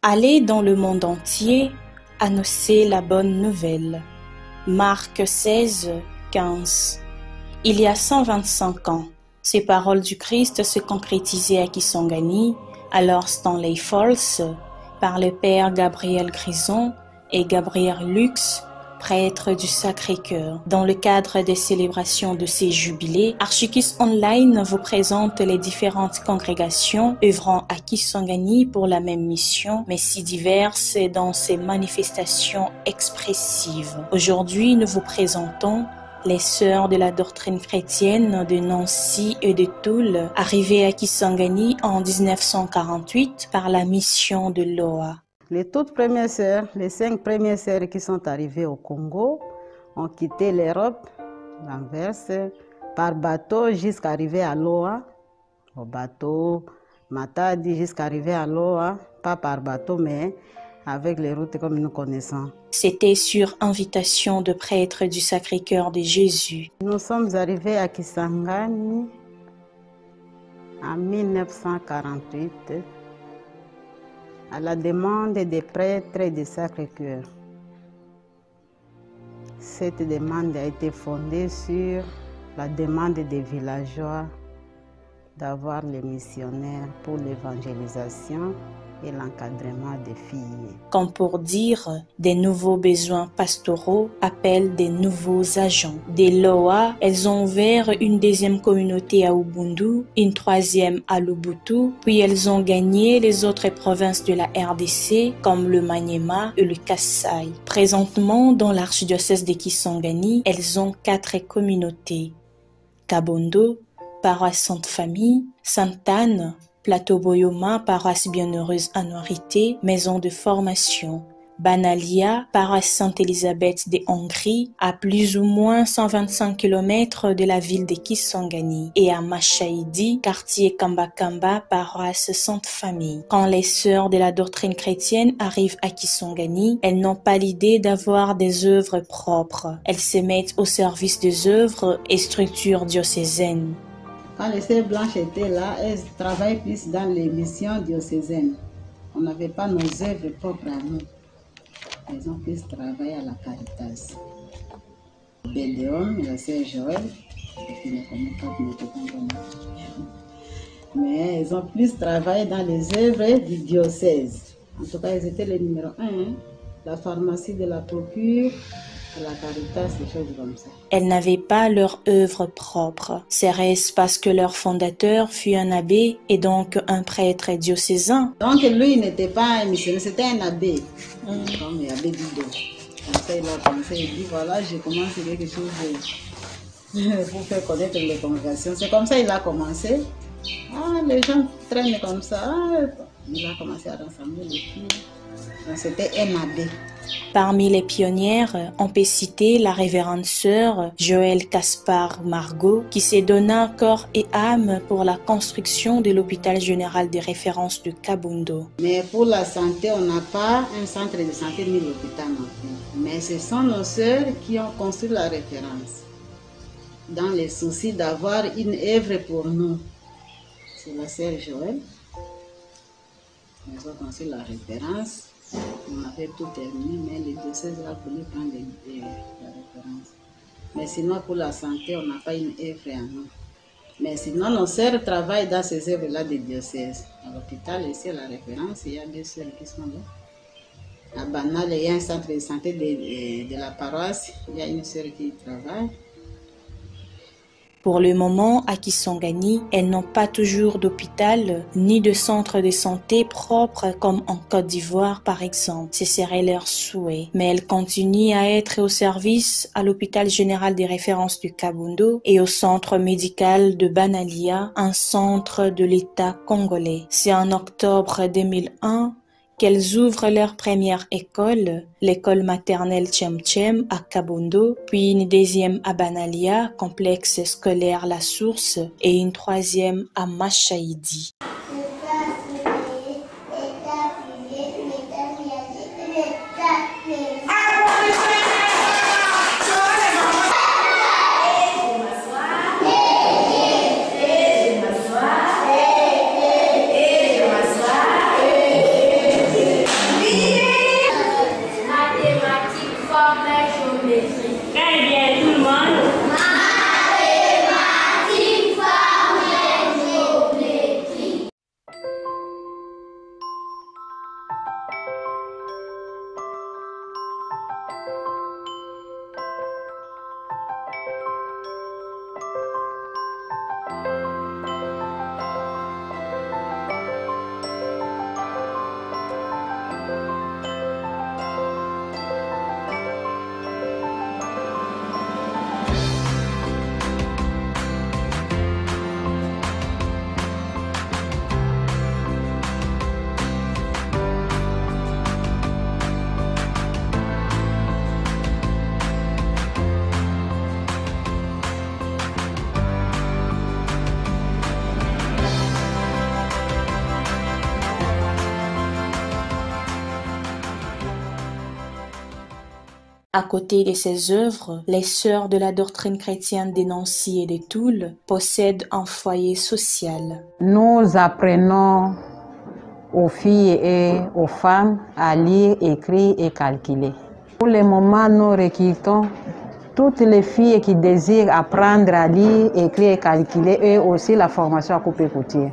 Allez dans le monde entier, annoncer la bonne nouvelle. Marc 16, 15. Il y a 125 ans, ces paroles du Christ se concrétisaient à Kisangani, alors Stanley Falls, par le père Gabriel Grison et Gabriel Lux, prêtre du Sacré-Cœur. Dans le cadre des célébrations de ces jubilés, Archikis Online vous présente les différentes congrégations œuvrant à Kisangani pour la même mission, mais si diverses dans ses manifestations expressives. Aujourd'hui, nous vous présentons les sœurs de la doctrine chrétienne de Nancy et de Toul, arrivées à Kisangani en 1948 par la mission de l'OA. Les toutes premières sœurs, les 5 premières sœurs qui sont arrivées au Congo, ont quitté l'Europe, l'Anvers, par bateau jusqu'à arriver à l'OA, au bateau Matadi jusqu'à arriver à l'OA, pas par bateau mais avec les routes comme nous connaissons. C'était sur invitation de prêtres du Sacré-Cœur de Jésus. Nous sommes arrivés à Kisangani en 1948 à la demande des prêtres du Sacré-Cœur. Cette demande a été fondée sur la demande des villageois d'avoir les missionnaires pour l'évangélisation et l'encadrement des filles. Comme pour dire, des nouveaux besoins pastoraux appellent des nouveaux agents. Dès l'OA, elles ont ouvert une deuxième communauté à Ubundu, une troisième à Lubuntu, puis elles ont gagné les autres provinces de la RDC comme le Maniema et le Kassai. Présentement, dans l'archidiocèse de Kisangani, elles ont 4 communautés. Kabondo, paroisse Sainte-Famille, Sainte-Anne, Plateau Boyoma, paroisse Bienheureuse Anuarité, maison de formation. Banalia, paroisse Sainte-Élisabeth de Hongrie, à plus ou moins 125 km de la ville de Kisangani. Et à Machaïdi, quartier Kamba-Kamba, paroisse Sainte-Famille. Quand les sœurs de la doctrine chrétienne arrivent à Kisangani, elles n'ont pas l'idée d'avoir des œuvres propres. Elles se mettent au service des œuvres et structures diocésaines. Quand les sœurs blanches étaient là, elles travaillaient plus dans les missions diocésaines. On n'avait pas nos œuvres propres à nous. Elles ont plus travaillé à la Caritas. Bédéon, la sœur Joël, je ne connais pas plus de mais elles ont plus travaillé dans les œuvres du diocèse. En tout cas, elles étaient les numéro 1. La pharmacie de la procure, la Caritas, des choses comme ça. Elles n'avaient pas leur œuvre propre. Serait-ce parce que leur fondateur fut un abbé et donc un prêtre diocésain? Donc lui, il n'était pas un missionnaire, c'était un abbé. Comme l'abbé Dido. Comme ça, il a pensé, il dit voilà, je commence quelque chose pour faire connaître les congrégations. C'est comme ça qu'il a commencé. Ah, les gens traînent comme ça. Ah, il a commencé à rassembler les filles. C'était un abbé. Parmi les pionnières, on peut citer la révérende sœur Joëlle Caspar Margot, qui s'est donné corps et âme pour la construction de l'hôpital général de référence de Kabondo. Mais pour la santé, on n'a pas un centre de santé ni l'hôpital non plus. Mais ce sont nos sœurs qui ont construit la référence. Dans les soucis d'avoir une œuvre pour nous. C'est la sœur Joëlle. Ils ont construit la référence. On avait tout terminé, mais les diocèses là voulaient prendre la référence. Mais sinon, pour la santé, on n'a pas une œuvre à nous. Mais sinon, nos sœurs travaillent dans ces œuvres-là des diocèses. À l'hôpital, ici, à la référence, il y a 2 sœurs qui sont là. À Banal, il y a un centre de santé de la paroisse. Il y a une sœur qui travaille. Pour le moment, à Kisangani, elles n'ont pas toujours d'hôpital ni de centre de santé propre comme en Côte d'Ivoire par exemple. Ce serait leur souhait. Mais elles continuent à être au service à l'hôpital général des références du Kabondo et au centre médical de Banalia, un centre de l'État congolais. C'est en octobre 2001 qu'elles ouvrent leur première école, l'école maternelle Tchem à Kabondo, puis une deuxième à Banalia, complexe scolaire La Source, et une troisième à Machaïdi. À côté de ces œuvres, les sœurs de la doctrine chrétienne de Nancy et de Toul possèdent un foyer social. Nous apprenons aux filles et aux femmes à lire, écrire et calculer. Pour le moment, nous recrutons toutes les filles qui désirent apprendre à lire, écrire et calculer, et aussi la formation à couper couture.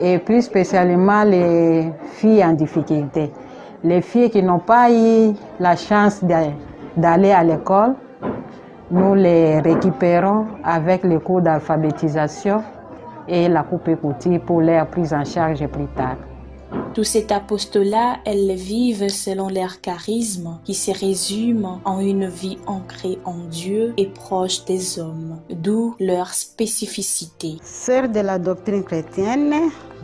Et plus spécialement les filles en difficulté. Les filles qui n'ont pas eu la chance d'aller à l'école, nous les récupérons avec les cours d'alphabétisation et la coupe-couture pour leur prise en charge plus tard. Tout cet apostolat, elles vivent selon leur charisme qui se résume en une vie ancrée en Dieu et proche des hommes, d'où leur spécificité. Sœurs de la doctrine chrétienne,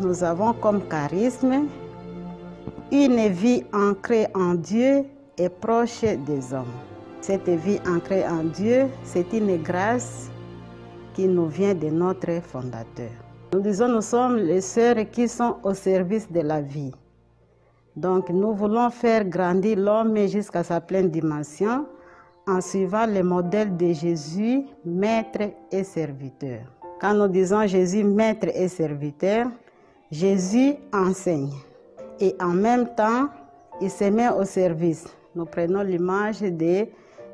nous avons comme charisme une vie ancrée en Dieu et proche des hommes. Cette vie ancrée en Dieu, c'est une grâce qui nous vient de notre fondateur. Nous disons, nous sommes les sœurs qui sont au service de la vie. Donc, nous voulons faire grandir l'homme jusqu'à sa pleine dimension en suivant le modèle de Jésus, maître et serviteur. Quand nous disons Jésus, maître et serviteur, Jésus enseigne. Et en même temps, il se met au service. Nous prenons l'image de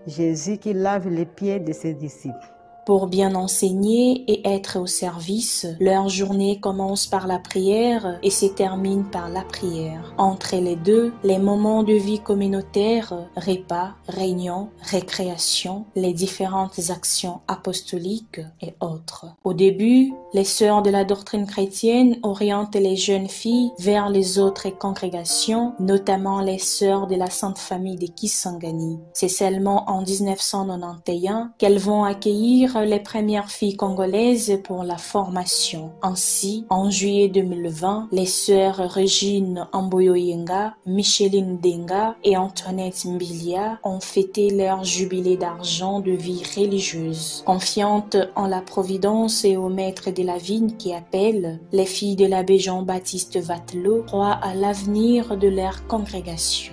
Jésus qui lave les pieds de ses disciples. Pour bien enseigner et être au service, leur journée commence par la prière et se termine par la prière. Entre les deux, les moments de vie communautaire, repas, réunions, récréation, les différentes actions apostoliques et autres. Au début, les sœurs de la doctrine chrétienne orientent les jeunes filles vers les autres congrégations, notamment les sœurs de la Sainte Famille de Kisangani. C'est seulement en 1991 qu'elles vont accueillir les premières filles congolaises pour la formation. Ainsi, en juillet 2020, les sœurs Régine Amboyoyenga, Micheline Denga et Antoinette Mbilia ont fêté leur jubilé d'argent de vie religieuse. Confiantes en la providence et au maître de la vigne qui appelle, les filles de l'abbé Jean-Baptiste Vatelot croient à l'avenir de leur congrégation.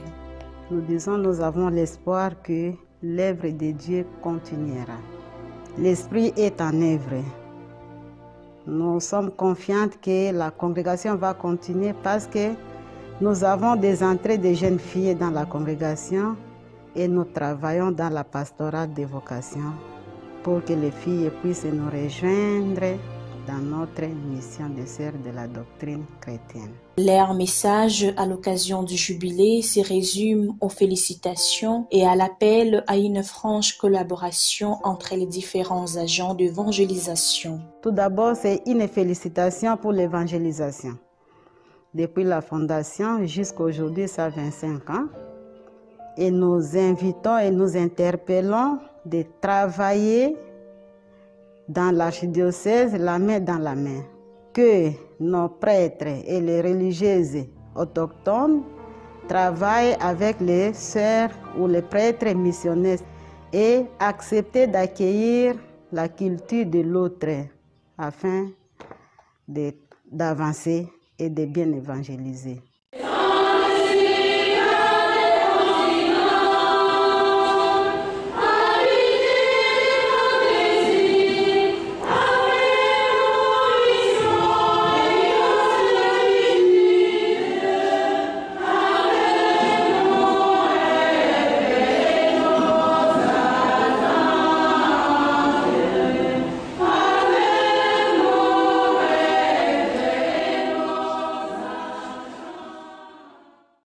Nous disons, nous avons l'espoir que l'œuvre de Dieu continuera. L'Esprit est en œuvre. Nous sommes confiantes que la congrégation va continuer parce que nous avons des entrées de jeunes filles dans la congrégation et nous travaillons dans la pastorale des vocations pour que les filles puissent nous rejoindre dans notre mission de sœurs de la doctrine chrétienne. Leur message à l'occasion du jubilé se résume aux félicitations et à l'appel à une franche collaboration entre les différents agents d'évangélisation. Tout d'abord, c'est une félicitation pour l'évangélisation. Depuis la fondation jusqu'à aujourd'hui, ça a 25 ans. Et nous invitons et nous interpellons de travailler dans l'archidiocèse, la main dans la main. Que nos prêtres et les religieuses autochtones travaillent avec les sœurs ou les prêtres missionnaires et accepter d'accueillir la culture de l'autre afin d'avancer et de bien évangéliser.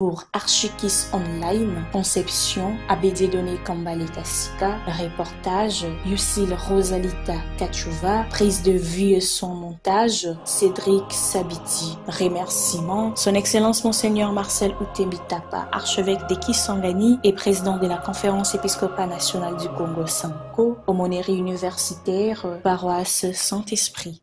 Pour Archikis Online, conception, Abededone Kambale Kassika, reportage, Yusil Rosalita Kachuva, prise de vue et son montage, Cédric Sabiti. Remerciements, Son Excellence Monseigneur Marcel Outembitapa, archevêque de Kisangani et président de la Conférence épiscopale nationale du Congo Sanko, aumônerie universitaire, paroisse Saint-Esprit.